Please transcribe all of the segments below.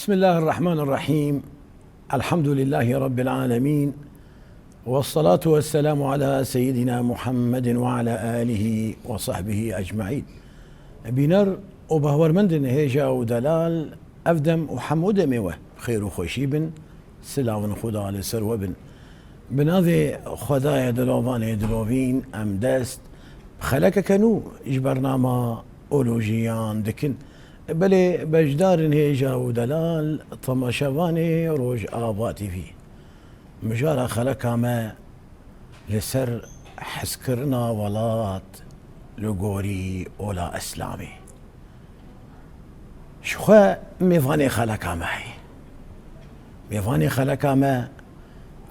بسم الله الرحمن الرحيم. الحمد لله رب العالمين، والصلاة والسلام على سيدنا محمد وعلى آله وصحبه أجمعين. بينر وبهور مندن هيجا ودلال أفدم وحمود ميوه خير وخوشيبن سلاون خدا لسر وبن بناذي خدايا دلوفان دلوفين أم دست خلك كانوا إجبرناما أولوجيان دكن بلي بجدار هيجا ودلال طمشواني روج آباتي فيه مجارة خلقها ما لسر حسكرنا ولات لغوري ولا اسلامي شخوا ميفاني خلقها معي ميفاني خلقها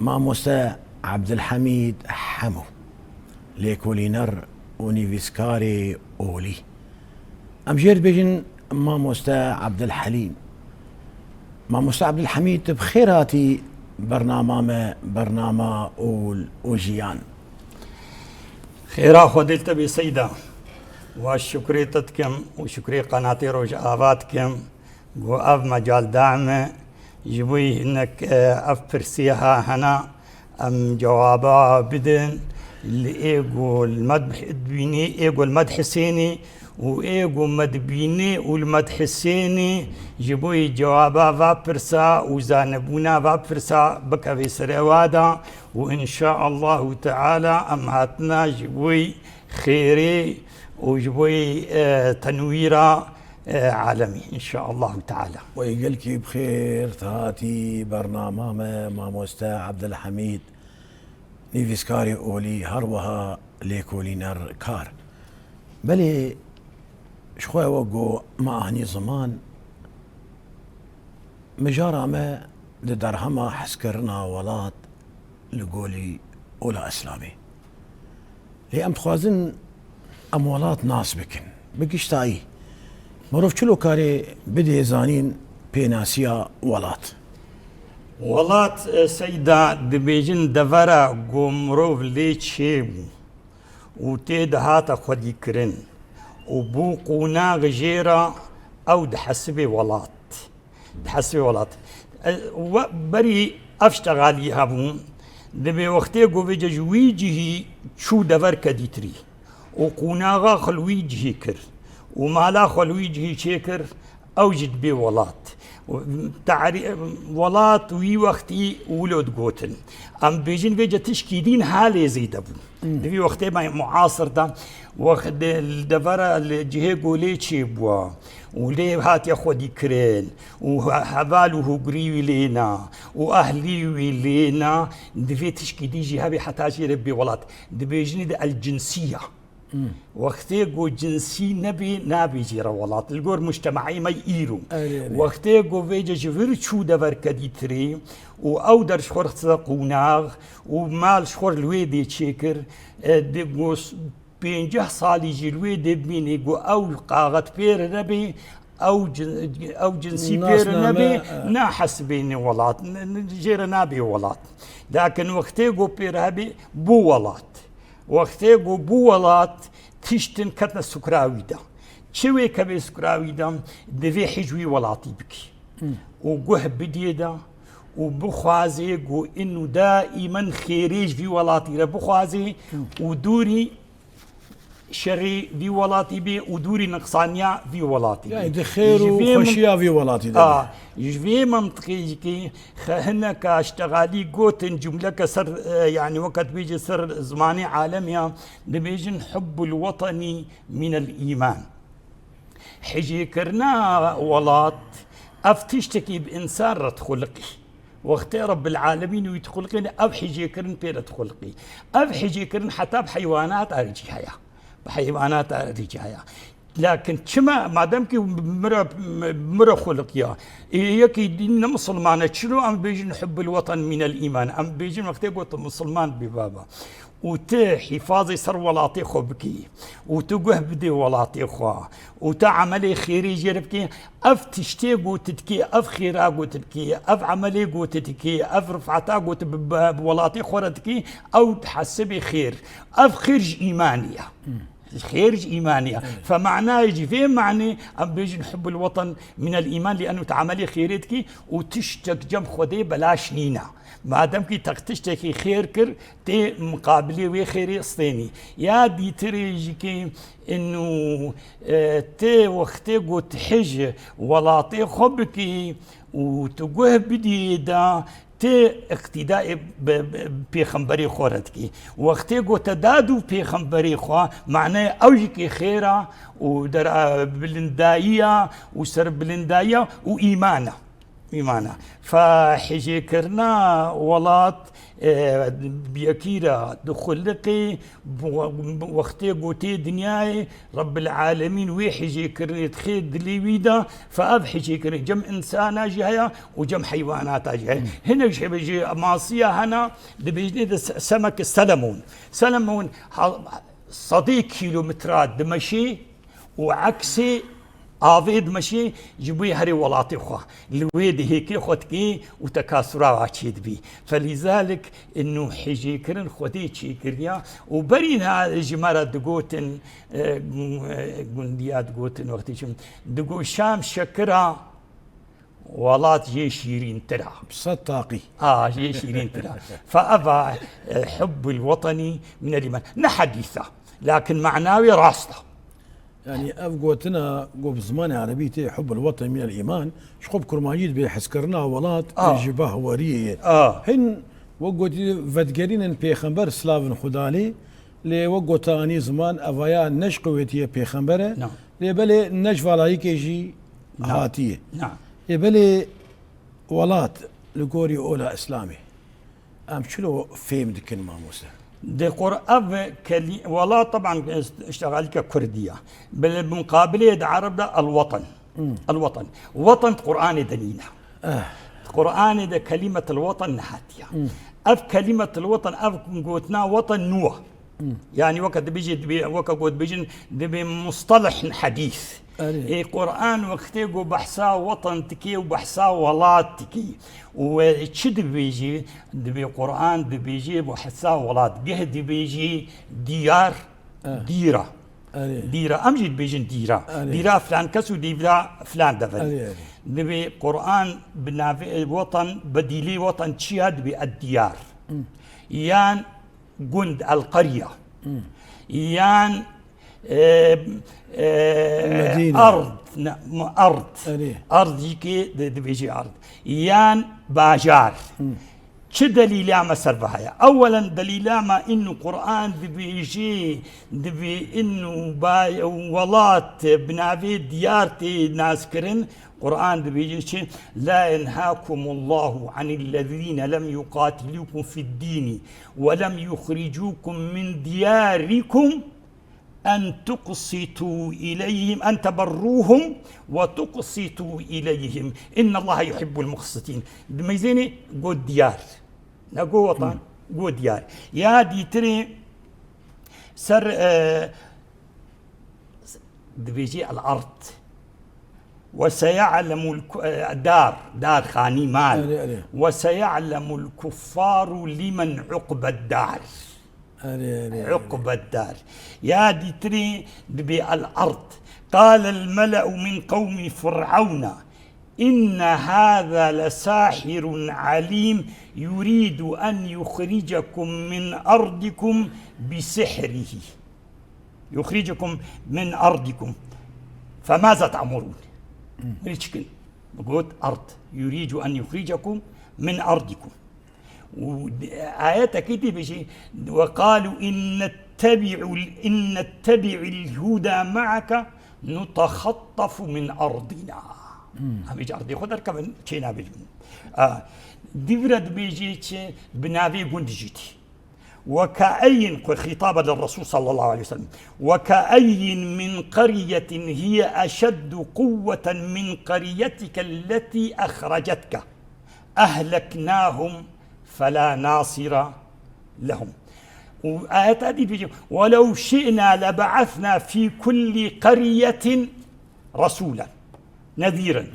ما موسى عبد الحميد حمو ليكولينر ونيفيسكاري اولي امجير بيجن ما موسى عبد الحليم ما موسى عبد الحميد بخيراتي برنامج أول وجيان خيرا خدلت بسيدة والشكري تتكم وشكري قناتي روج آباتكم وأف مجال دعم جبوي إنك أفرسيها هنا أم جوابا بدن اللي إيقو المدح الدويني إيقو المدح سيني وإيقو مدبيني والمدح السيني جبوي جوابا فابرسا وزانبونا فابرسا بكا في سروادا وإن شاء الله تعالى أمهاتنا جبوي خيري وجبوي تنويرا عالمي إن شاء الله تعالى. ويقلك بخير تاتي برنامج ما موسى عبد الحميد نيفيسكاري أولي هروها ليكولينر كار بلي شخوة وقو ما أهني زمان مجارة ما لدرهما حسكرنا ولات لقولي ولا أسلامي لي أم تخوازن أموالات ناس بكن بكشتاي مروف شلو كاري بدي زانين بيناسيا ولات سيدة دبيجن دفرا قمروف لي تشيبو وتيد هاتا خدي كرن وبو قونا غجيرة أو دحسبي ولات بري أفشتغالي هابون دبي وقتي قوفيجا جويجه شو دفر كديتري وقوناغا خلويجه كر ومالا خلويجه شكر أوجد بي ولات ولات وي وقتي ولود قوتن أم بيجن فيجا تشكيدين حالي زيدبو دبي وقتي معاصر دا وقت الدفرة الجهة قولي تشيبوا ولي هات ياخد يكرين وحباله قريوي لينا واهلي لينا دفي تشكيدي جهابي حتى ربي ولات دبيجني دا الجنسية وقتي قو جنسي نبي جيرا ولات القور مجتمعي ما يئيرو وقتي قو فيجا جفر شو دفر كديتري او در شخور قوناغ ومال شخور الويدي تشيكر دي قوس 50 سالي جلوي دبيني قو او قاغت بير نبي او جنسي بير نبي ناحس بيني ولات جيرا نبي ولات لكن وقتي قو بير هبي بو ولات وقتي قو بو ولات تشتن كتنا سكراوي دا شوي كبي سكراوي دا دفي حجوي ولاتي بكي وقوه بدي دا وبخوازي قو انو دائما خيريج في ولاتي بخوازي ودوري شري في ولاتي بي ودوري نقصانيا في ولاتي يعني دي خير وخشيا في ولاتي ده يجفي منطقي كي هنا كاشتغالي قوتن جملة كسر يعني وقت بيجي سر زماني عالميا بيجن حب الوطني من الإيمان حجي كرنا ولات أفتشتكي بإنسان رد خلقي وقت رب العالمين ويتخلقين أب حجي كرن بيرد خلقي أب حجي كرن حتى بحيوانات أرجي حياة بحيوانات رجايا لكن كما ما دامك مرة خلق يا يكي دين مسلمان شنو ام بيجي نحب الوطن من الايمان ام بيجي وقت يقول مسلمان ببابا وتحفاظي سر ولاتي خبكي وتقه بدي ولاتي خوا وتعملي خيري جربكي اف تشتي قوتتكي اف خيرا قوتتكي اف عملي قوتتكي اف رفعتا قوت بولاتي خورتكي او تحسبي خير اف خير ايمانيه خير إيمانية. فمعناه يجي في معنى أم بيجي نحب الوطن من الإيمان لأنه تعملي خيرتك وتشتك جم خدي بلاش نينا ما دام كي تشتكي خير كر تي مقابلي وخيري اسطيني يا دي تريجي كي انه تي وقتي قلت حج ولا تي خبكي وتقوه بديدا تي اقتداء بيخنبري خورتكي وقتي قلت دادو بيخنبري خوا معناه اوجكي خيرا ودر بلنداية وسر بلنداية وإيمانة فحجي كرنا ولات بيكيرا دخلقي وقتي قوتي دنياي رب العالمين ويحجي كرني تخيد دليويدا فأب حجي كرني جم إنسانا جهيا وجم حيوانات جهيا هنا بيجي ماصية هنا بيجي سمك سلمون صديق كيلومترات دمشي وعكسي آفيد مشي جبوي هري ولاتي خوا الويد هيك خدكي وتكاثرا واشيد بي فلذلك انه حجي كرن خدي شي كريا وبرينا جمارة دقوتن قنديات دقوتن وقتي شم دقو شام شكرا ولات جي شيرين ترى بصدقي جي شيرين ترى فأبا حب الوطني من الإيمان نحديثة لكن معناوي راسته يعني أفقوتنا قو بزمان عربيتي حب الوطن من الإيمان شخوب كرماجيد بيحسكرنا ولات جباه وريه هن وقوتي فتقرين بيخنبر سلافن خدالي لي وقوتاني زمان أفايا نشقوتي بيخنبره لبلي نجفالايك يجي هاتيه لبلي ولات لقوري أولى إسلامي أم شلو فهم دكن ماموسه دي قرآن والله طبعا اشتغل ككردية بالمقابلة عرب ده الوطن وطن قرآن دلينا قرآن ده كلمة الوطن نحاتيا أف كلمة الوطن أف قوتنا وطن نوح يعني وقت بيجي وقت قوت بيجي بمصطلح حديث إيه قرآن وقتي جو بحثا وطن تكي وبحثا ولات تكي وشد بيجي دبي قرآن بيجي بحثا ولات جهد بيجي ديار ديرة أمجد بيجن ديرة فلان كسو ديرة فلان دفن دبي قرآن بنافع وطن بديلي وطن تشياد بالديار يان جند القرية يان أرض يكي بيجي أرض يان باجار شو دليل ما سربها أولا دليل ما إنه قرآن بيجي دبي إنه باي ولات بنافي ديارتي ناس كرن قرآن بيجي لا ينهاكم الله عن الذين لم يقاتلوكم في الدين ولم يخرجوكم من دياركم أن تقسطوا إليهم أن تبروهم وتقسطوا إليهم إن الله يحب المقسطين دميزيني قو ديار نقو وطن قو ديار يا دي تري سر دبيجي الأرض وسيعلم دار خاني مال وسيعلم الكفار لمن عقب الدار عقب الدار يا دي تري بالأرض قال الملأ من قوم فرعون إن هذا لساحر عليم يريد أن يخرجكم من أرضكم بسحره يخرجكم من أرضكم فماذا تأمرون؟ ريتشكن قلت أرض يريد أن يخرجكم من أرضكم وآيات كده بشيء وقالوا إن نتبع الهدى معك نتخطف من أرضنا هم يجي أرضي خدر كمان شينا بيجون دبرد بيجي بنابي جندجيتي وكأي خطابا للرسول صلى الله عليه وسلم وكأي من قرية هي أشد قوة من قريتك التي أخرجتك أهلكناهم فلا ناصر لهم وآيات هذه ولو شئنا لبعثنا في كل قرية رسولا نذيرا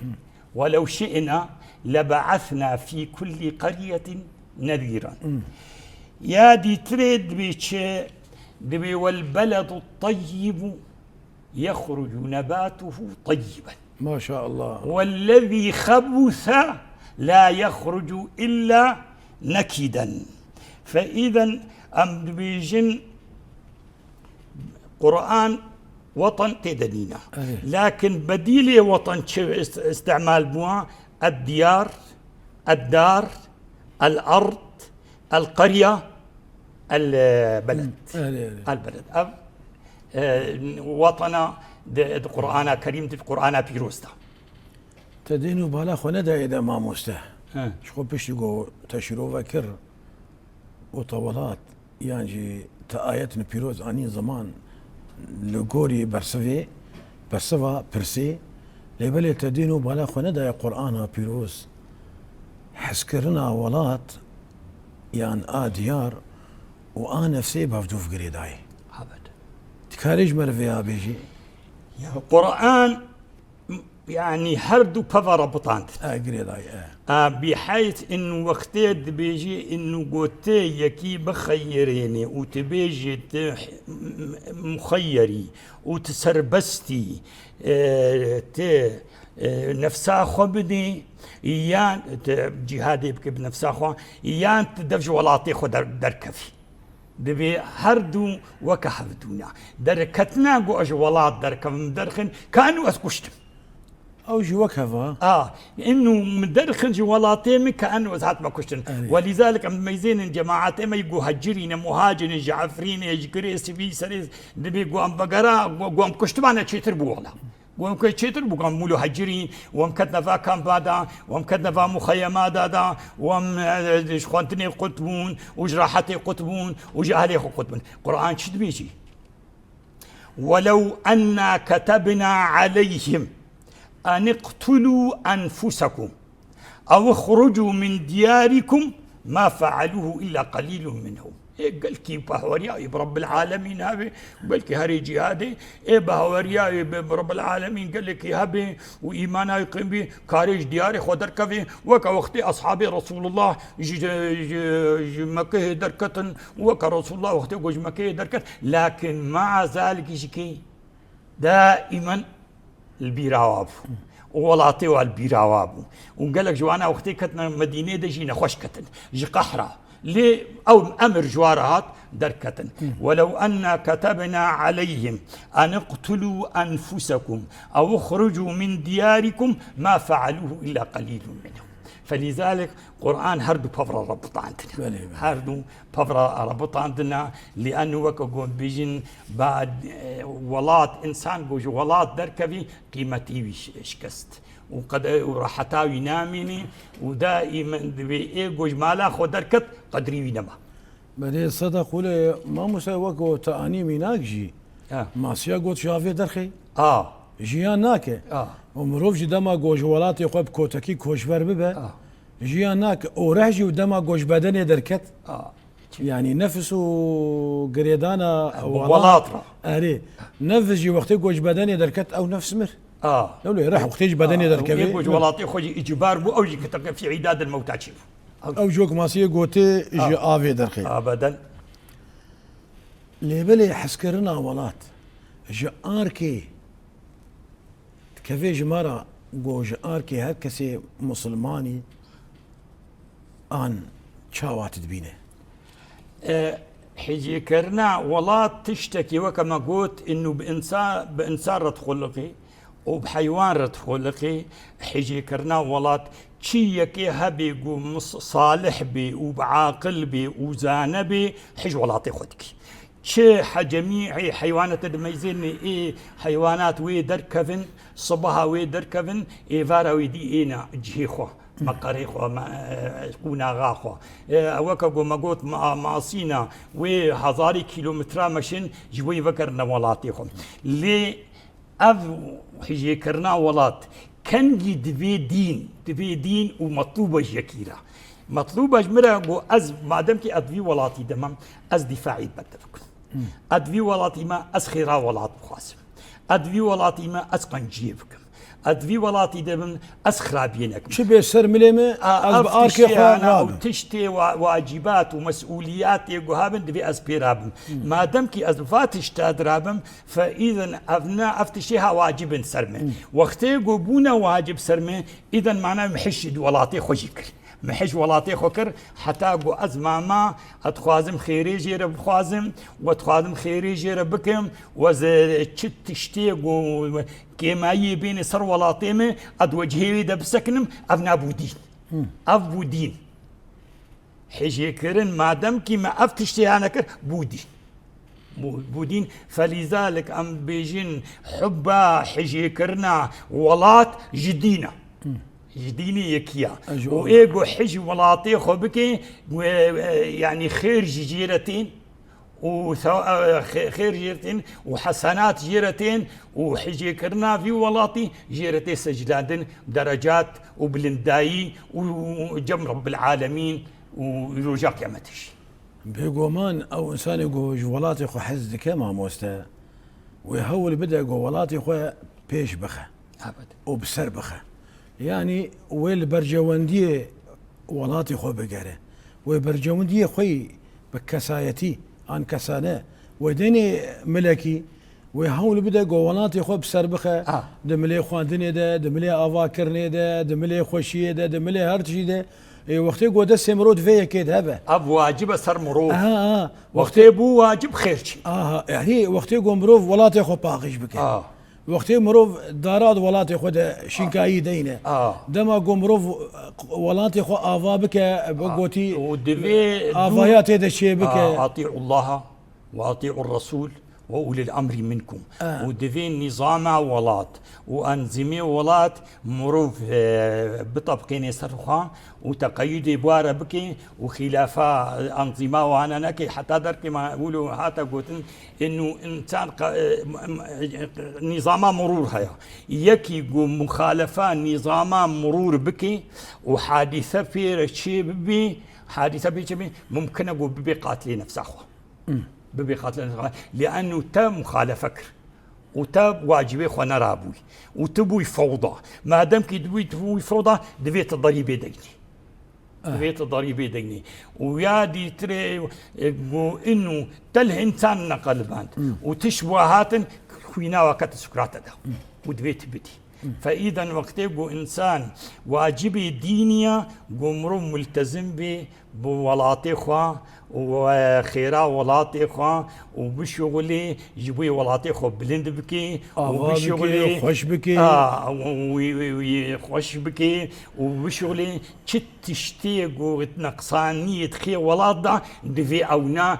ولو شئنا لبعثنا في كل قرية نذيرا يا دي تريد بيش دبي والبلد الطيب يخرج نباته طيبا ما شاء الله. والذي خبث لا يخرج إلا نكدا. فإذا أم بيجن قرآن وطن تدنينا، لكن بديل وطن استعمال بوا الديار، الدار، الأرض، القرية، البلد. البلد وطن قرآن كريم قرآن بيروستا تدينو بالا خو ندا إذا ما مسته شخو بيشتغو تشيرو وكر وطولات يعني تآيات بيروز اني زمان لغوري برسفا برسي لبلي تدينو بالا خو ندا قرآن بيروز حسكرنا ولات يعني ديار وانا نفسي بفدوف قريداي ابدا تكاريج مرفيا بيجي قرآن يعني هردو بفر بطانت قريداي بحيث انه وقتيد بيجي انه قوتي يكي بخيريني وتبيجي مخيري وتسربستي نفسا خبدي ايان جهادي بك بنفسا خو ايان تدفج ولاتي خو دركفي دبي هردو وكحفدونا دركتنا قو اجولات دركف مدرخن كانوا اسكشتم او جي وكفا انه مدرخن جوالاتي كانه ازهات ما كشتن ولذلك ميزين الجماعات ما يقو هجرين مهاجرين جعفرين يجكري سبي سريز دبي قو ام بقرا قو ام كشتبانا تشيتر بولا وام كتشيتر بقام مولو هجري وام كتنفا كامبادا وام كتنفا مخيمات دادا وام شخوانتني قطبون وجراحتي قطبون وجهلي قطبون قرآن شد بيجي ولو أنا كتبنا عليهم أن اقتلوا أنفسكم أو اخرجوا من دياركم ما فعلوه إلا قليل منهم. قال كي بهوريا برب العالمين هذا قال كي هري جهادي بهوريا برب العالمين قال لك هبه وايمانا يقيم به كارج دياري خدر كفي وك وقت اصحاب رسول الله مكه دركتن وك رسول الله وقت جوج مكه دركت، لكن مع ذلك يشكي دائما البيراواب ولاطي والبيراواب وقال لك جوانا وقت كتنا مدينه دجينا خوش كتن جي قحره ليه أو أمر جوارات دركة. ولو أن كتبنا عليهم أن اقتلوا أنفسكم أو اخرجوا من دياركم ما فعلوه إلا قليل منهم. فلذلك قرآن هردو بفر ربط عندنا هردو بفر ربط عندنا لأنه وكو بيجن بعد ولات إنسان جوج ولات دركبي قيمتي شكست وقد وراحتاوي ناميني ودائما بيجوج مالا خو دركت قدري وينما بلي صدق ولا ما مسوق تاني ميناجي ما سياقوت شافي درخي جيان ناكي ومروف جي دما جوج ولاتي خو بكوتكي كوشبر ببا جيان ناك ورهجي ودما جوج بدني دركت يعني نفسه قريدانا ولاطرة اري نفسي وقت جوج بدني دركت او نفس مر لو راح وقتيج بدني دركبي يجوج ولاتي خوجي اجبار بو او في عداد الموتى تشوف او جوك ماسيه قوتي جي افي درخي ابدا ليبلي حسكرنا ولات جي اركي كيفي جمارة جوج اركي هكسي مسلماني ان شاوات تبينه حجي كرنا ولات تشتكي وكما قلت انه بانسان رد خلقي وبحيوان رد خلقي حجي كرنا ولات شيكي هبي قو صالح بي وبعاقل بي وزان بي حج ولاتي خدك شي جميع حيوانات دميزين حيوانات وي دركفن صبها وي دركفن فارا ويدي اينا جيخو مقاريخو قونا غاخو وكاقو مقوت معصينا وهزاري كيلومترا مشن جوي فكرنا ولاتيخو لي اف حجي كرنا ولات كان دبي دين ومطلوبة جكيرة مطلوبة جمرة از مادام كي ادفي ولاتي دمام از دفاعي بدفك ادفي ولاتي ما از خيرا ولات بخاسم ادوي ولاتي ما اسقن جيبكم ادوي ولاتي دبن اسخرابينك شبه سر مليمه أنا تشتي واجبات ومسؤوليات يقوهابن دبي أسبيرابن ما دمك أزفاتش تادرابن فإذا أبناء أفتشيها واجب سرمه وقتي قبونا واجب سرمه إذا معناه محش ولاتي خوشكر محش ولاتي خوكر حتى قو أزماما أتخوازم خيري جير بخوازم وأتخوازم خيري جير بكم وز تشتي قو كما يبين سر ولاتيمه أدوجهي دبسكنم أبنا بودين أف بودين حجي كرن ما دام كما أفتشتي أنا كر بودين فلذلك أم بيجين حبا حجي كرنا ولات جدينا جديني يكيا وإيجو حجي ولاتي خبكي يعني خير جيرتين وخير جيرتين وحسنات جيرتين وحجي كرنا في ولاتي جيرتي سجلادن درجات وبلنداي وجم رب العالمين ورجع قيامتش بيقومان او انسان يقول ولاتي خو حز كما موستا ويهول بدا يقول ولاتي خو بيش بخه ابدا وبسر بخه يعني ويل برجونديه ولاتي خو بقره وبرجونديه خوي بكسايتي عن كسانه ودني ملكي ويهول بدا قولاتي خو بسر بخه دملي خواندني ده دملي افاكرني ده دملي خوشيه ده دملي هرتشي ده وقتي قود السمرود فيا كيد هبه اب واجب سر مروف وقتي بو واجب خيرشي يعني وقتي قو مروف ولاتي خو باقيش بك وقتي مروف داراد ولاتي خو شنكاي دينه دما قو مروف ولاتي خو افا بك بقوتي ودفي افايات هذا الشيء بك اطيعوا الله واطيعوا الرسول وأولي الأمر منكم ودفين نظام ولات وأنظمة ولات مروف بطبقين سرخان وتقيد بوارة بكي وخلافة أنظمة وأنا نكي حتى درك ما يقولوا حتى قلتن إنه إنسان نظام مرور هيا يكي مخالفة نظام مرور بكي وحادثة في رشي ببي حادثة بي ممكن أقول ببي قاتلي نفس أخوة ببيقاتل لأنه تم مخالفك وتاب واجبي خوانا رابوي وتبوي فوضى ما دام كي تبوي فوضى دفيت الضريبة ديني دفيت الضريبة ديني ويادي تري إنه تله إنسان قلبان وتشبهات خوينا وقت سكرات ده ودفيت بدي فإذا وقت يبقى إنسان واجبي دينية قمرو ملتزم به بولاتي خوا وخيرا ولاتي خوا وبشغلي جبوي ولاتي خو بلند بكي وبشغلي خوش بكي خوش بكي وبشغلي تشتي قوت نقصانية خي ولات دا دفي أونا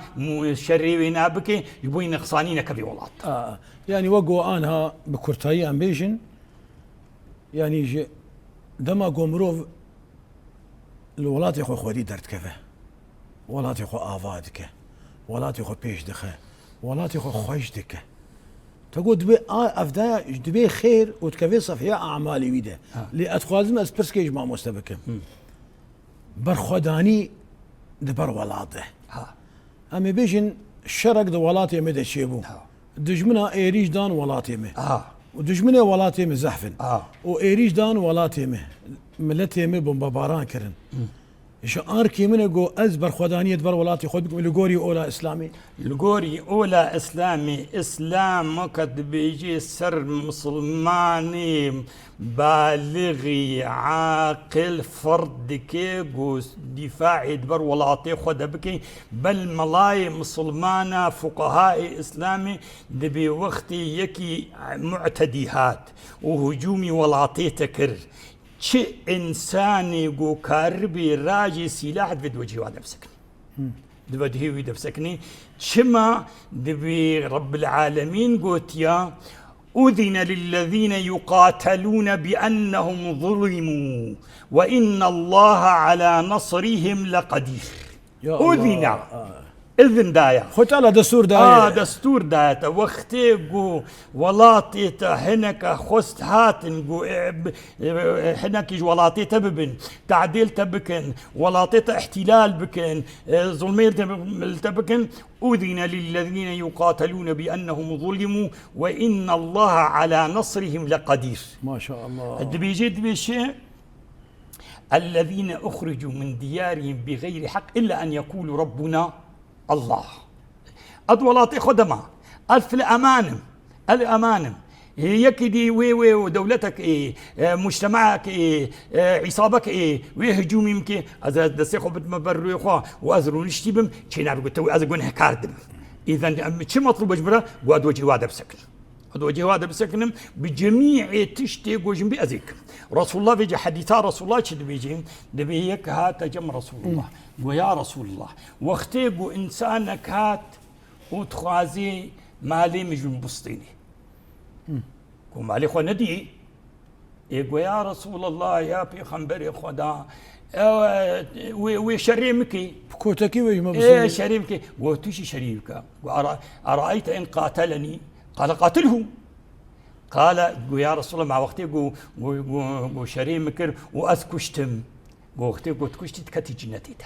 شريوينا بكي جبوي نقصانينا كبي ولات يعني وقوا أنها بكورتاي أمبيشن يعني دما قومروف الولاتي خو خودي درت كفه ولاتي خو آفادك ولاتي خو بيش دخه ولاتي خو خوش دكه تقول دبي أفدا دبي خير وتكفي صفية أعمالي ويده لأتخوازم أسبرسكيج ما مستبكم برخداني دبر ولاته أمي بيجن الشرق دو ولاتي مدى شيبو دجمنا إيريج دان ولاتي مه ودجمنه ولاتي مزحفن وإيريج دان ولاتي مه ملتي مه بمباران كرن إيش أركي منه جو أزبر خدانية بر ولاتي خد لجوري أولى إسلامي لجوري أولى إسلامي إسلام مكد بيجي سر مسلماني بالغي عاقل فرد كيجو دفاع بر ولاتي خد بكي بل ملاي مسلمانا فقهاء إسلامي دبي وقتي يكي معتديات وهجومي ولاتي تكر چه انسانی گو کاربی راجی سلاح دوید وجهی واد بسکنی دوید هیوی دبسکنی چما دبی رب العالمین گوتیا أذن للذين يقاتلون بأنهم ظلموا وإن الله على نصرهم لقدير أذن إذن دايا خۆت على دەستور دا دستور دايتا وقتي جو ولاتي هناك خست هاتن جو هناك ولاتي تببن تعديل تبكن ولاتي احتلال بكن ظلمي تبكن أذن للذين يقاتلون بأنهم ظلموا وإن الله على نصرهم لقدير. ما شاء الله. بيجد بشيء الذين أخرجوا من ديارهم بغير حق إلا أن يقولوا ربنا الله. أدولاتي خدمة ألف الأمانم يكدي وي ودولتك إيه مجتمعك إيه عصابك إيه ويهجومي مكي أذا دسيخو بتمبرو يخوا وأذرو نشتيبم كينا بقول أذا قلنا كاردم إذا شو مطلوب أجبره وأدو جواد بسكن أدو جواد بسكنم بجميع تشتي وجم بأذيك. رسول الله بيجي حديثا رسول الله شد بيجي دبيك هات جم رسول الله ويا رسول الله واختيقوا إنسانك هات وتخازي مالي مجن بسطيني قوم علي خو ندي يقول يا رسول الله يا بيغمبري خدا وشريمك كوتكي ويما ايه شريمك وتشي شريمك أرأيت إن قاتلني قال قاتله قال يا رسول الله مع وقتي شريمك وأذكشتم وقتي تكشت كتي جنتيتا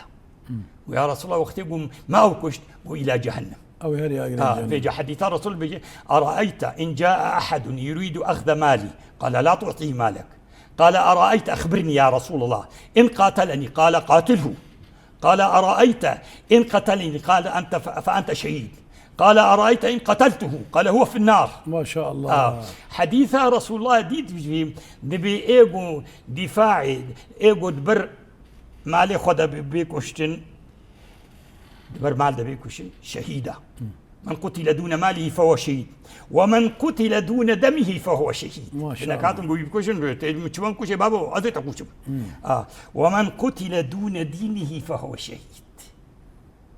ويا رسول الله وقتي ما أوكشت وإلى جهنم أو هري بيجي حديث الرسول بيجي أرأيت إن جاء أحد يريد أخذ مالي قال لا تعطيه مالك قال أرأيت أخبرني يا رسول الله إن قاتلني قال قاتله قال أرأيت إن قتلني قال أنت فأنت شهيد قال أرأيت إن قتلته قال هو في النار. ما شاء الله. حديث رسول الله ديت دبي إيجو دفاعي إيجو دبر مالي خدا بيكوشتن دبر مال دبيكوشن شهيدا من قتل دون ماله فهو شهيد ومن قتل دون دمه فهو شهيد. ما شاء الله. كاتم بيكوشن مشوان كوشي بابو أزيت كوشم ومن قتل دون دينه فهو شهيد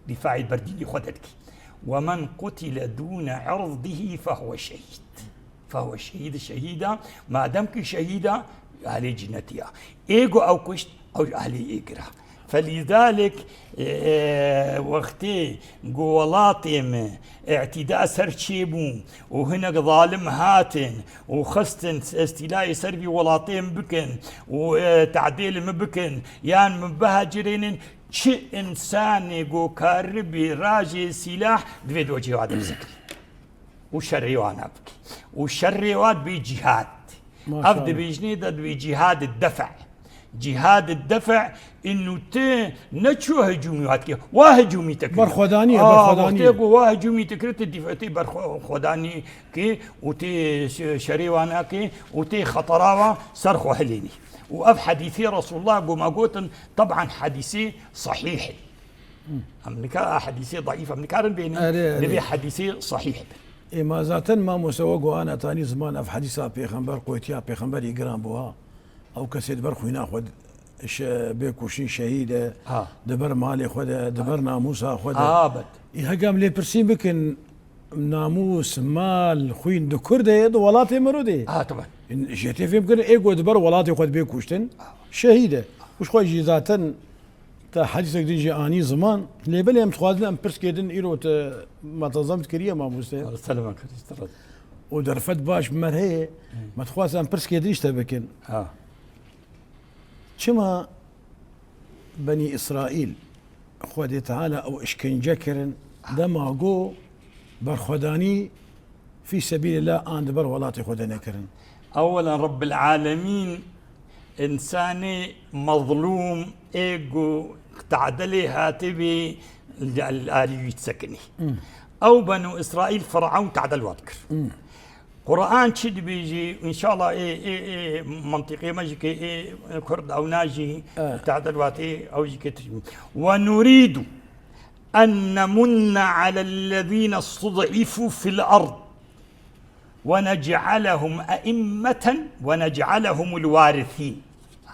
دفاعي برديني خدتك ومن قتل دون عرضه فهو شهيد الشهيدة ما دامك شهيدة عليه جنتيا إيجو أو كشت أو عليه إجرا. فلذلك وقتي قولاتهم اعتداء سرشيبو وهنا ظالم هاتن وخستن استيلاء سربي ولاتهم بكن وتعديل مبكن يان مبهجرين چه انسانی گو کاربی راجی سلاح دوید و جهاد بزکر و شریوان ابکی و شریوان بی جهاد افد بیجنی دا بی جهاد الدفع. جهاد الدفع انه ت نشو هجومي هاتكي وهجومي تكريت برخداني وهجومي تكريت الدفاعي برخداني كي وتي شريوانا كي وتي خطراوه صرخوا هليني وأف حديثي رسول الله قوم أقول طبعا حديثي صحيح أمريكا حديثي ضعيف أمريكا بين نبي حديثي صحيح إما ذاتن ما مسوق أنا تاني زمان أف حديثا بيخنبر قوتيا بيخنبر يقران بوها أو كسيد برخو ناخذ بيكوشين شهيدة دبر مالي خدا دبر ناموسا خدا بد هقام لي برسيم بكن ناموس مال خوين دكور ده يد ولاتي مرودي طبعا جيتي فيهم كن ايغو دبر ولاتي خد بيكوشتن شهيده وش خوي جيزاتن تا حديثك ديجي اني زمان لي بلي متخاذ ام برسكيدن ايرو ما تنظمت كريا ما موسى سلامك ودرفت باش مرهي ما تخواز ام برسكيدريش تبكن شما بني اسرائيل خودي تعالى او اشكنجكرن دماغو برخداني في سبيل الله آن دبر ولاتي خدنا كرن. أولا رب العالمين إنساني مظلوم إيجو تعدلي هاتبي الآلي يتسكني أو بنو إسرائيل فرعون تعدل واتكر قرآن شد بيجي إن شاء الله إيه منطقي ماجيك إيه كرد أو ناجي تعدل واتي أو جيك ونريد أن نمن على الذين استضعفوا في الأرض ونجعلهم أئمة ونجعلهم الوارثين.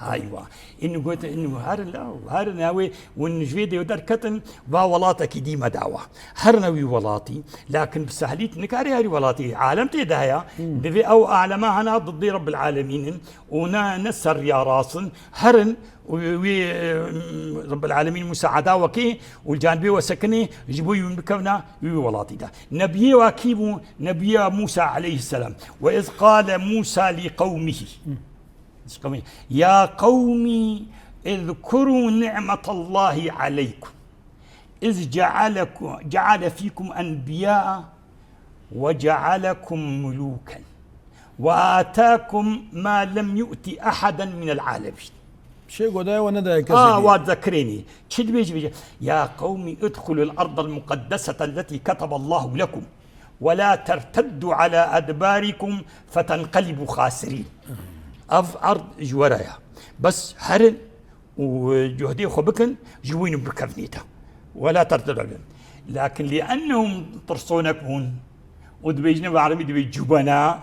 ايوه انه قلت انه هر ناوي والنجويد يودر كتن با ولاتك ديما دعوه هر ناوي ولاتي لكن بسهليت نكاري هاري ولاتي عالم تدايا بفي او اعلمها انا ضد رب العالمين ونا نسر يا راسن هرن وي رب العالمين مساعدة وكي والجانبي وسكني يجيبوا يمكننا ولاتي ده نبي وكيبو نبي موسى عليه السلام وإذ قال موسى لقومه يا قومي اذكروا نعمة الله عليكم إذ جعل فيكم أنبياء وجعلكم ملوكا وآتاكم ما لم يؤت أحدا من العالمين شيء قداي وندى وتذكريني بيجي يا قوم ادخلوا الأرض المقدسة التي كتب الله لكم ولا ترتدوا على أدباركم فتنقلبوا خاسرين أرض جورايا بس هرن وجهدي خبكن جوين بكفنيتا ولا ترتدوا عليهم لكن لأنهم طرصونكم ودبيجنا بعربي دبي جبنا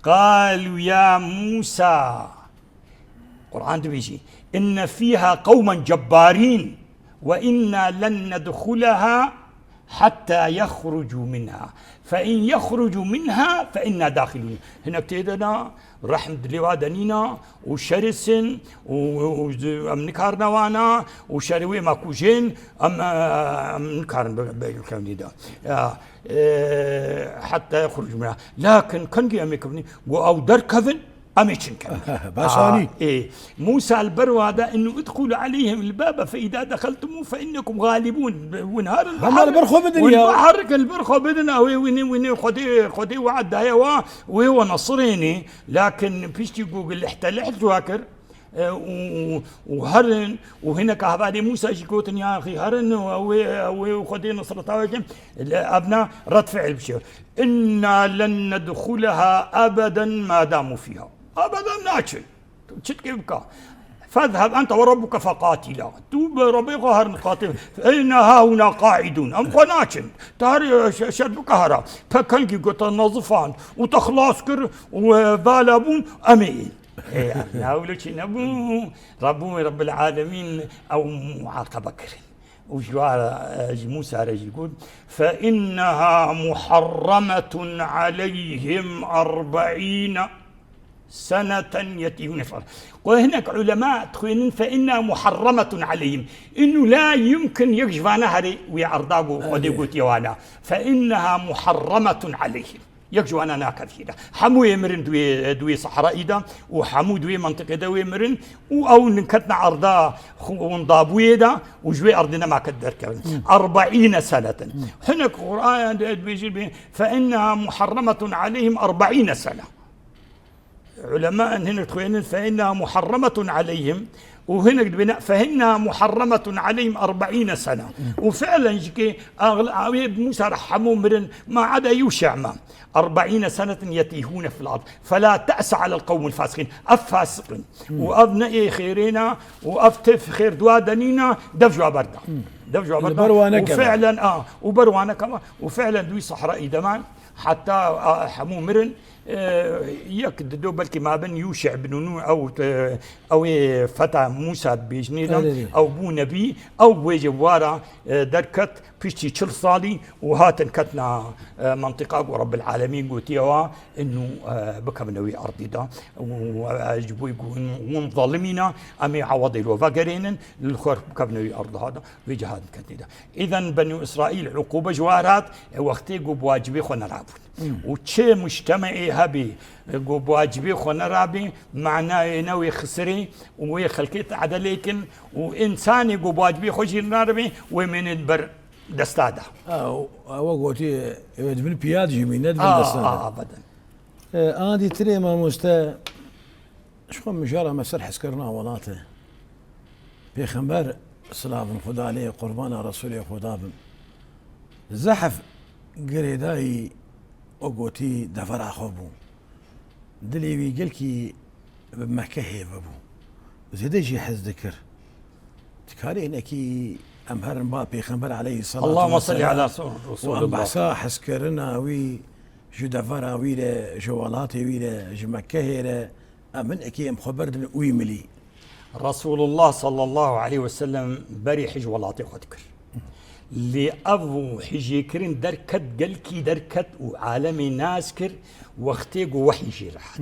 قالوا يا موسى القرآن بيجي إن فيها قوما جبارين وإنا لن ندخلها حتى يخرجوا منها فإن يخرجوا منها فإنا داخلون هنا بتيدنا رحم دليوادنينا وشرسن وأمنكارنا وانا وشروي ماكوجين أمنكارن بالكلام ده حتى يخرجوا منها لكن كان جي أميكبني أو دركفن أميشن كان باشاني موسى البرو هذا إنه ادخلوا عليهم الباب فإذا دخلتموه فإنكم غالبون ونهار هم البرخو بدنا والبحر البرخو بدنا وين خدي وعد هيوا وهو نصريني لكن فيش تقول الاحتلال واكر وهرن وهنا كهبادي موسى شكوتن يا اخي هرن وخدي نصر تاوجم ابناء رد فعل بشيء انا لن ندخلها ابدا ما داموا فيها ابدا ناتشل كيف فاذهب انت وربك فقاتلا توب ربك هرن قاتل فإنها هنا قاعدون ام قناتشن تهر شد كهرا فكنكي قلت نظفان وتخلص كر وبالابون امين ناولك نبو رب العالمين او معاقبة كرين وجوار موسى يقول فإنها محرمة عليهم 40 سنة يتيهون في الأرض وهناك علماء تخوينين فإنها محرمة عليهم إنه لا يمكن يكشفان هري ويعرضاقوا وديقوت يوانا فإنها محرمة عليهم يكجو أنا كثيرا حمو يمرن دوي صحراء دا وحمو دوي منطقة دوي يمرن أو نكتنا عرضا ونضابوي دا وجوي أرضنا ما كدر كمان 40 سنة هنا القرآن بيجي فإنها محرمة عليهم 40 سنة علماء هنا تخوين فإنها محرمة عليهم وهنا بناء فإنها محرمة عليهم 40 سنة وفعلا جكي موسى رحموا مرن ما عدا يوشع ما 40 سنة يتيهون في الأرض فلا تأس على القوم الفاسقين أفاسقين وأبناء خيرنا وأفتف خير دوادنينا دفجوا بردا دفجوا بردا وفعلا وبروانا كمان وفعلا دوي صحراء دمان حتى حمو مرن يكددو بلكي ما بن يوشع بن نون او فتى موسى بيجنينا او بو نبي او بوجوارا دركت بيشتي تشل صالي وهاتن كتنا منطقه رب العالمين قوتيوا انه بكم نوي ارضي دا وجبوا يقولون ظالمين امي عوضي وفاقرين للخور بكم نوي ارض هذا بجهاد كتني اذا بنو اسرائيل عقوبه جوارات وقتي بواجبي خنا رابون وتشي مجتمعي هبي بواجبي خنا رابي معناه نوي خسري وخلقيت عدليكن وانساني بواجبي خوشي ناربي ومن البر دستادا وقوتي من بياد جميل ندبل دستادا ابدا دي تري ما مستا شكون مجرى مسر حسكرنا ولاته بيخمبر صلاة خدا عليه قربان رسول خدا زحف قريداي وقوتي دفر أخوبو دلي ويقلكي بمكة هيبابو زيدجي حز ذكر تكاري انكي امهرن با بيخنبر عليه الصلاة والسلام اللهم صل على رسول الله بحصا حسكرنا وي جو دفر وي جوالاتي وي جمكة هيرا امن اكي ام خبر وي ملي رسول الله صلى الله عليه وسلم بري حج ولاطي خدكر لأبو حجيكرين دركت قلكي دركت وعالمي ناسكر وقتي وحي جيرحت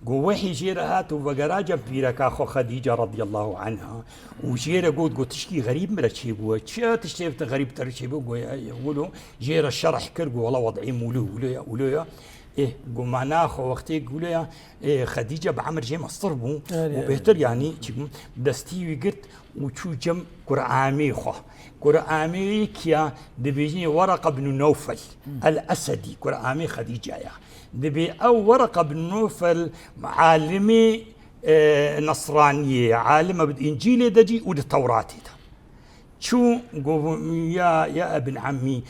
وحي جيرهات وبقراجة بيركا خو خديجة رضي الله عنها وجيرة قلت تشكي غريب مرة تشيبوا تشتيفت غريب ترشيبوا يقولوا جيرة الشرح كرقوا والله وضعي مولويا إيه قو معناه خو وقتي قولوا إيه خديجة بعمر جيم أصطربوا وبهتر يعني دستي وقت وشو جم قرآمي خو قرآمي كيا دبيجي ورقة بن نوفل الأسدي قرآمي خديجة يا دبي أو ورقة بن نوفل عالمي نصرانية عالمة بالإنجيل دجي والتوراة ده شو يا ابن عمي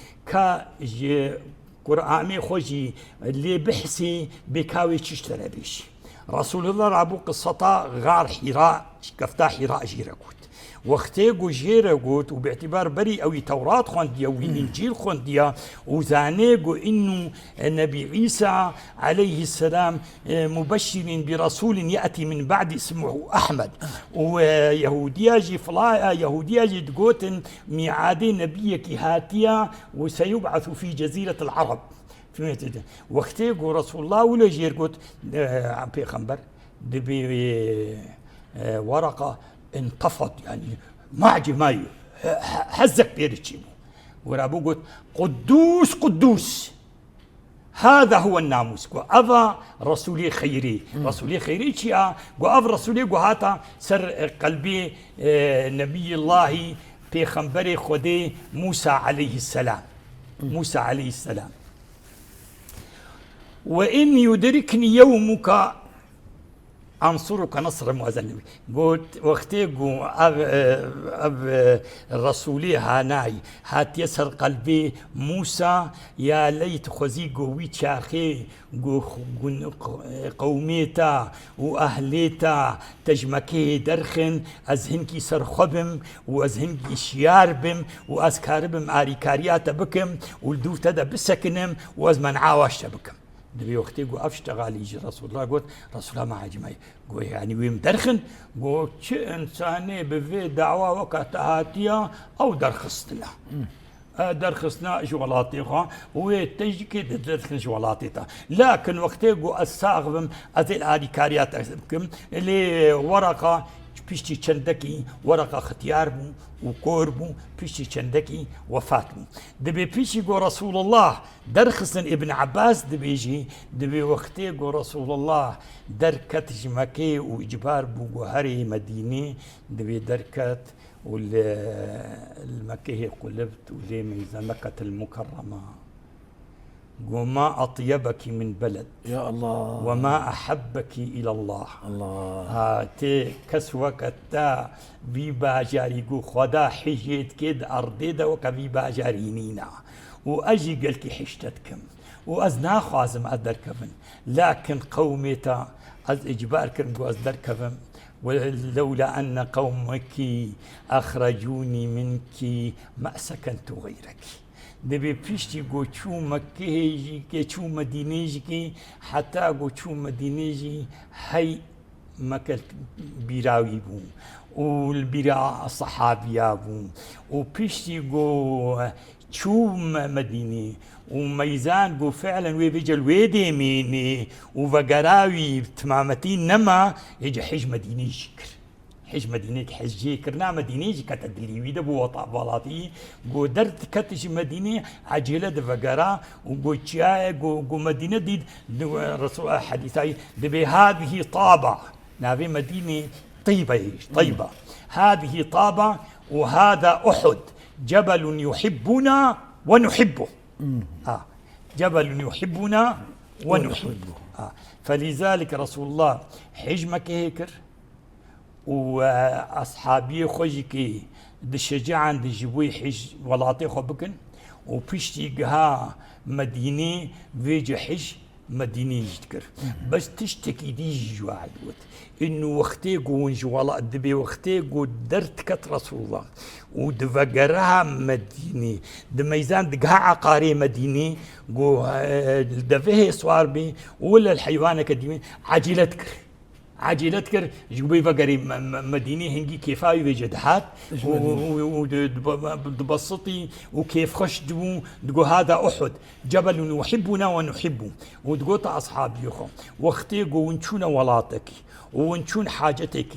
قرآمي خوجي اللي بحسي بكاوي تشتري بيش رسول الله رابو قصة غار حراء كفتا حراء جيركوت واختيقو جيركوت وباعتبار بري أو توراة خونديا وإنجيل خونديا وزانيقو إنه النبي عيسى عليه السلام مبشر برسول يأتي من بعد اسمه أحمد ويهودياجي فلايا يهودياجي تقوتن ميعادي نبيك هاتيا وسيبعث في جزيرة العرب واختيقو رسول الله ولا جيركوت بيغمبر دبي ورقة انطفت يعني معجي مايو حزك بيرتشيبو ورابو قلت قدوس قدوس هذا هو الناموس وأفا رسولي خيري رسولي خيري شيئا وأفا رسولي وهاتا سر قلبي نبي الله بيغمبري خدي موسى عليه السلام موسى عليه السلام وإن يدركني يومك أنصرك نصر مؤذن قلت وقتيقو أب الرسولي هاناي هات يسر قلبي موسى يا ليت خزيقو ويتشاخي قوميتا وأهليتا تجمكي درخن أزهنكي سرخبم وأزهنكي شياربم وأزكاربم آريكاريات بكم والدو تدا بسكنم وأزمن عاوش بكم دبي وقتي قو أفشتغل يجي رسول الله قلت رسول الله ما عجمي قو يعني ويم درخن قو شو إنساني بفي دعوة وقت هاتيا أو درخصتنا درخصنا جوالاتي وتجي كده درخن جوالاتي لكن وقتي قو الساغبم أذيل آدي كاريات أكسبكم اللي ورقة بيشتي چندكي ورقة اختيار بو وكوربو بيشتي چندكي وفات بو دبي بيشي قو رسول الله درخصن ابن عباس دبيجي دبي وقتي قو رسول الله دركت جمكي وإجبار بو هري مديني دبي دركت والمكي قلبت ولي ميزان مكة المكرمة وما أطيبك من بلد يا الله وما أحبك إلى الله الله هاتي كسوك تا بيبا جاريقو خدا حجيت كد أرضيدا وكا بيبا جارينينا وأجي قلتي حشتتكم وأزنا خوازم أدركبن لكن قوميتا أز إجبار كرنقو أزدركبن ولولا أن قومك أخرجوني منك ما سكنت غيرك دبي بيشتي قوشو مكيجي كيشو مدينيجي حتى قوشو مدينيجي هاي مكة بيراوي بو والبيرا الصحابيا بو وبيشتي قو شو مديني وميزان قو فعلا ويبيجل ويدي ميني وفقراوي تمامتين نما يجي حج مديني شكر حج مدينة حجي كرنا مدينة كتدري ويدا بو وطا بلاطي قو درت كتش مدينة عجلة دفقرا وقو تشاي قو مدينة دي رسول حديثاي دبي هذه طابة نافي مدينة طيبة هذه طابة وهذا أحد جبل يحبنا ونحبه جبل يحبنا ونحبه فلذلك رسول الله حج مكة هيكر وأصحابي خوجي الشجاعة دي جبوي حج ولاطي خو بكن وبيشتي قها مدينة فيجي حج مدينة يذكر بس تشتكي دي جواد إنه وقتي قون جوالا دبي وقتي قو درت كت رسول الله ودفقرها مدينة دميزان دقها عقاري مدينة قو دفه صوار بي ولا الحيوان كديمين عجلت كر جوبي فقري مدينة هنجي كيفاي وجدحات ودبسطي وكيف خش دقو هذا أحد جبل نحبنا ونحبه ودقوت أصحابي يخو واختيقوا ونشون ولاتك ونشون حاجتك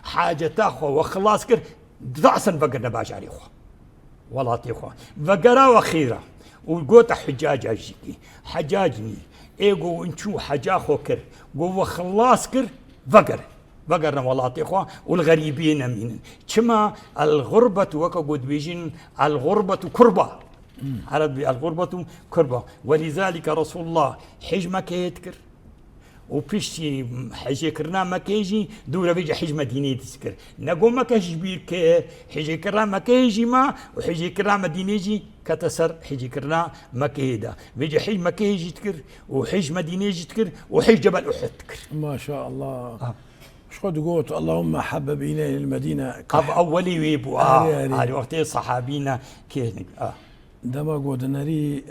حاجة أخو وخلاص كر ضعسا فقرنا باجاري أخو ولاتي أخو فقرا وخيرا وقوت حجاج أجيكي حجاجني إيقو ونشو حاجة أخو كر قو خلاص كر فقرنا ولاتي أخو والغريبين من كما الغربة وكقود بيجين الغربة كربة عربي الغربة كربة ولذلك رسول الله حج مكة يذكر وبيشتي حج كرنا مكة يجي دورة بيجي حج مدينة تذكر نقول مكة جبير حج كرنا مكة يجي ما وحج كرنا مدينة يجي كتسر حج كرنا مكة يدا بيجي حج مكة يجي تذكر وحج مدينة يجي تذكر وحج جبل أحد تذكر ما شاء الله شقد قلت اللهم حبب إلينا المدينة أولي ويبو هذه وقت صحابينا كينك دما قود نري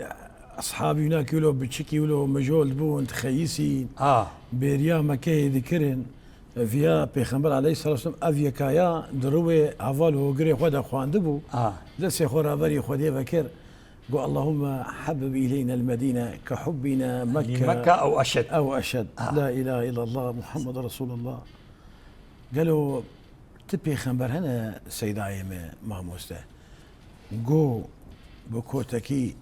أصحابي هناك يقولوا بتشكي يقولوا مجول بون تخيسي بيريا مكي ذكرن فيها بيخمبر عليه الصلاة والسلام أفيا كايا دروي عفال وقري خدا خواندبو دسي خورا بري خدي بكر قو اللهم حبب إلينا المدينة كحبنا مكة أو أشد لا إله إلا الله محمد رسول الله قالوا تبي خمبر هنا سيدة عيمة ماموسته قو بكوتكي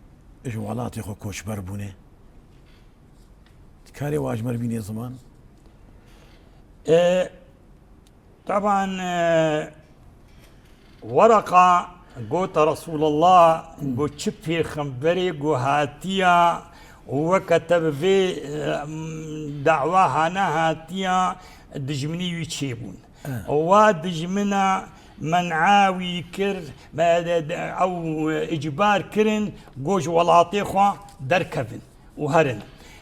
جوالاتي خو كوش بربونه كاري واجمر بيني زمان طبعا ورقة قوت رسول الله قوت شبه خمبري قو هاتيا وكتب في دعواها هاتيا دجمني ويتشيبون ودجمنا منعاوي كر او اجبار كرن جوج ولاتي خوا دركفن وهرن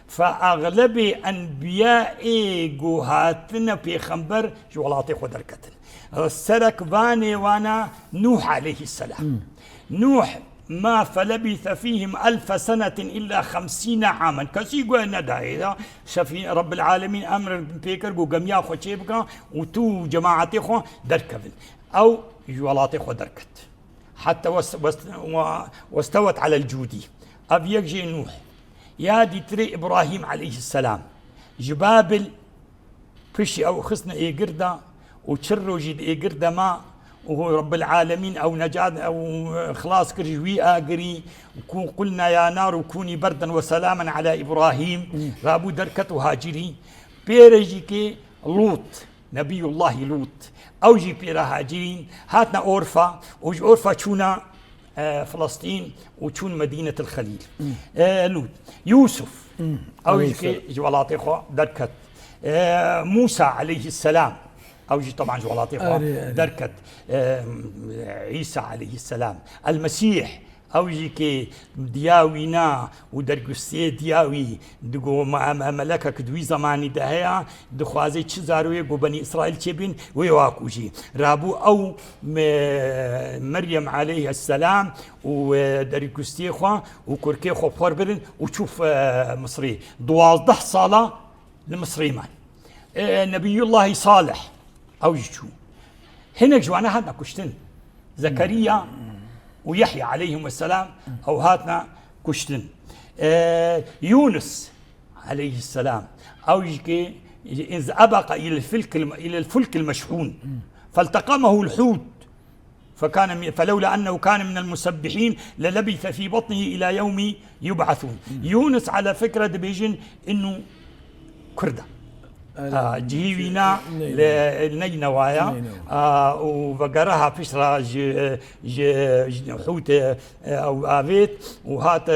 فاغلب انبياء جوهاتنا في خنبر جولاتي خوا دركتن السرك باني وانا نوح عليه السلام نوح ما فلبث فيهم 1000 سنة إلا 50 عاما كسي قوينا دايدا شفي رب العالمين أمر بيكر قو قميا خو تشيبكا وتو جماعتي خو دركفن أو جوالاتي خو دركت حتى واستوت على الجودي أبي يجي نوح يا دي تري إبراهيم عليه السلام جبابل فشي أو خصنا إيه قردة وتشرو جيد إيه قردة ما وهو رب العالمين أو نجاة أو خلاص كرجوي آقري قلنا يا نار كوني بردا وسلاما على إبراهيم رابو دركت وهاجري بيرجيكي لوط نبي الله لوط أو جي بيرا هاجرين هاتنا أورفا وج أورفا تشونا فلسطين وتشون مدينة الخليل لوط يوسف أو جي جوالاتي خو دركت موسى عليه السلام أو جي طبعا جوالاتي دركت عيسى عليه السلام المسيح أو جي كي دياوينا ودرقسي دياوي دقو ملكك دوي زماني دهيا دخوازي تشزاروي قو بني إسرائيل تشبين ويواكو جي رابو أو مريم عليه السلام ودرقسي خوا وكوركي خو بخوربرن وتشوف مصري 12 صالة لمصري مان نبي الله صالح أو يشو هنا جوانا هاتنا كشتن زكريا ويحيى عليهم السلام أو هاتنا كشتن يونس عليه السلام أو يجي إذ أبق إلى الفلك المشحون فالتقمه الحوت فلولا أنه كان من المسبحين للبث في بطنه إلى يوم يبعثون يونس على فكرة دبيجن إنه كردة جيوينا لنينوايا وبقرها فشرة حوت أو آفيت وهات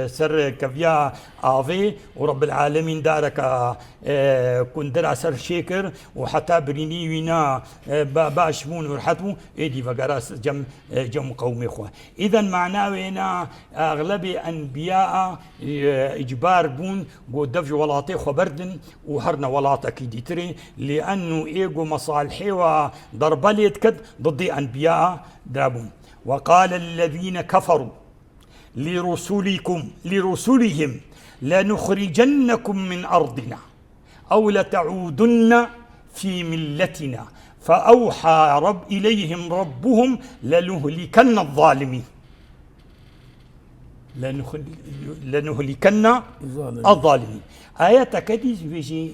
سر كفيا آفي ورب العالمين دارك كندرا سر شيكر وحتى برينيوينا باشمون ورحتمو إيدي بقرا جم قومي إخوة إذا معناه أغلب أنبياء إجبار بون قدفج ولاطي خبردن وهرنا ولاتك ديتري لأنه إيجو مصالحي وضربليت كد ضد أنبياء درابون وقال الذين كفروا لرسلهم لنخرجنكم من أرضنا أو لتعودن في ملتنا فأوحى إليهم ربهم لنهلكن الظالمين لنهلكن الظالمين. آيات كديس بيجي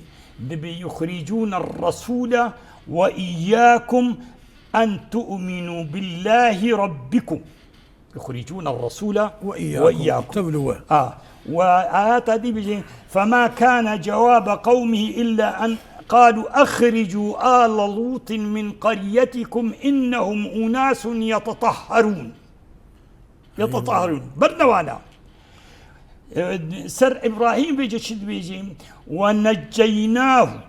يخرجون الرسول وإياكم أن تؤمنوا بالله ربكم، يخرجون الرسول وإياكم. وآيات دي بيجي فما كان جواب قومه إلا أن قالوا أخرجوا آل لوط من قريتكم إنهم أناس يتطهرون. برنوانا سر إبراهيم بيجي ونجيناه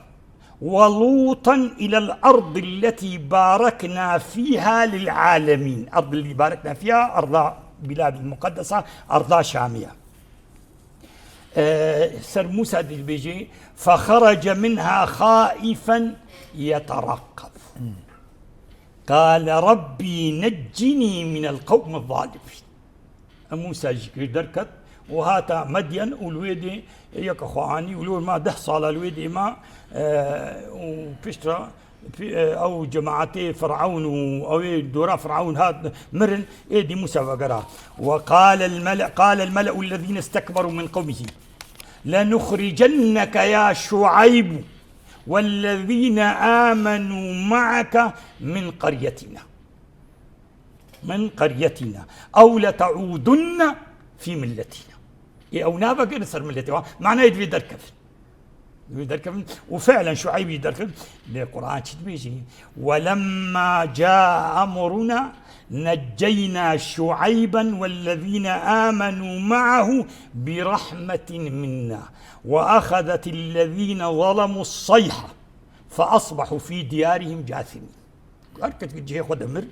ولوطا إلى الأرض التي باركنا فيها للعالمين. أرض اللي باركنا فيها أرض بلاد المقدسة، أرض شامية. سر موسى بيجي فخرج منها خائفا يترقب قال ربي نجني من القوم الظالمين. موسى دركت وهاتا مدين والويدي يك اخواني ولو ما دحص على الويدي ما وفشترا او جماعتي فرعون او دورا فرعون هذا مرن ايدي موسى وقرا. وقال الملأ الذين استكبروا من قومه لنخرجنك يا شعيب والذين آمنوا معك من قريتنا أو لتعودن في ملتنا. أو نابق نصر ملتنا معناه يدوي دركف وفعلا شعيب يدركف. القرآن بيجي ولما جاء أمرنا نجينا شعيبا والذين آمنوا معه برحمة منا وأخذت الذين ظلموا الصيحة فأصبحوا في ديارهم جاثمين. أركت جهة خدمر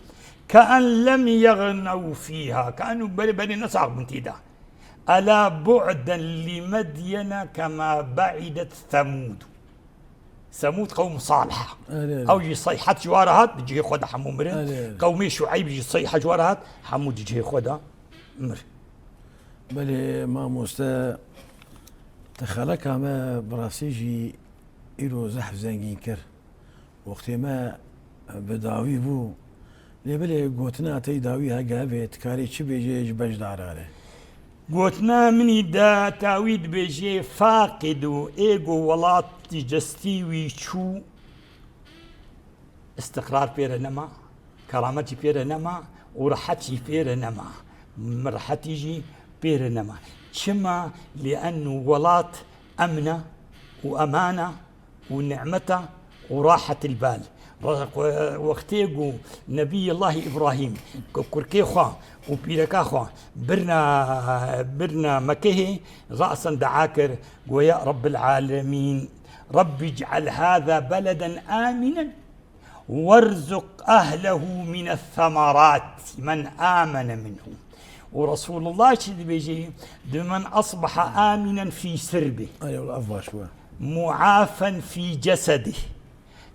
كأن لم يغنوا فيها كانوا بني نسعق بنتيدا ألا بعدا لمدين كما بعدت ثمود قوم صالح أو يجي صيحة جوارهات بيجي خدا حمو مرن قومي شعيب يجي صيحة جوارهات حمو يجي خدا مر. بله ما مستا تخلك ما براسيجي إلو زحف زنجين كر وقت ما بداوي بو لبله قوتنا تي داوي هاقابت كاري چي بيجي بجدار عليه قوتنا مني دا تاويد بيجي فاقدو ايغو ولات جستيوي شو استقرار بير نما كرامتي بير نما ورحتي بير نما مرحتي جي بير نما شما لأنه ولات أمنة وأمانة ونعمته وراحة البال. وقتيقو نبي الله إبراهيم كركي خوا وبيركا خوا برنا مكيه رأسا دعاكر ويا رب العالمين رب اجعل هذا بلدا آمنا وارزق أهله من الثمرات من آمن منهم. ورسول الله شد بيجي من أصبح آمنا في سربه معافا في جسده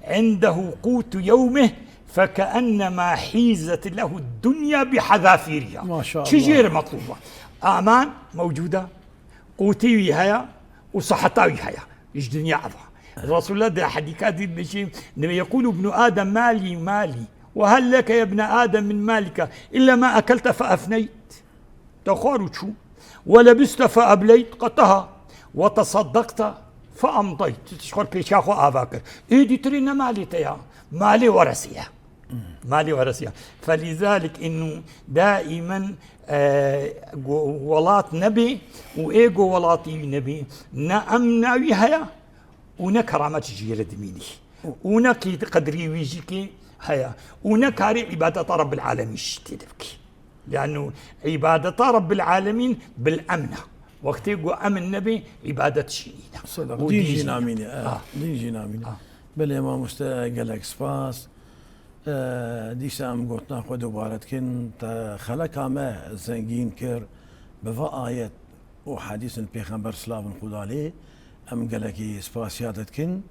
عنده قوت يومه فكأنما حيزت له الدنيا بحذافيرها. ما شاء الله. شجير مطلوبة أمان موجودة قوتي هيا وصحتاوي هيا إيش دنيا عظها. الرسول الله ده حديثات بيجي يقول ابن آدم مالي وهل لك يا ابن آدم من مالك إلا ما أكلت فأفنيت تخارج شو ولبست فأبليت قطها وتصدقت فأمضيت تشخر بيشاخو آباكر إيدي ترينا مالي تيا مالي ورسيا. فلذلك إنه دائما ولات نبي وإيجو ولاتي نبي نأمنا ويهيا ونكرامات جيل دميني ونكي قدري ويجيكي هيا ونكاري عبادة رب العالمين شتيدبكي لأنه عبادة رب العالمين بالأمنة وقت يقول أمن نبي عبادة شينينا صدق ديجي ناميني ديجي ناميني بل ما مستقلك سباس دي سام قلتنا خود وبارت كن خلق ما زنجين كر بفا آيات وحديث بيغمبر سلام خدا عليه ام قالكي سباسيات كن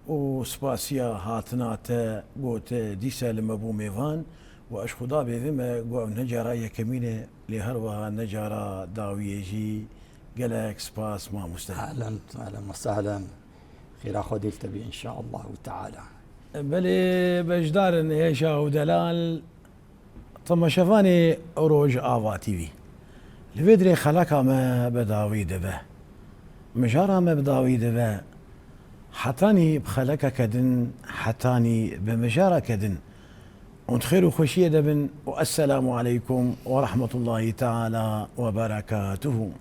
وسباسيا هاتنا تا قوت ديسا لما بو ميفان واش خدا بيذم قو نجارة يكمينة لهروا نجارة داويجي قالك سباس ما مستهل. اهلا وسهلا خير أخو دلت بي إن شاء الله تعالى. بلي بجدار هيشا ودلال طم شفاني روج آفا تي في الفيدري خلقها ما بداوي دبه مجارة ما بداوي دبه حتاني بخلقها كدن حتاني بمجارة كدن وانت خير وخشية دبن والسلام عليكم ورحمة الله تعالى وبركاته.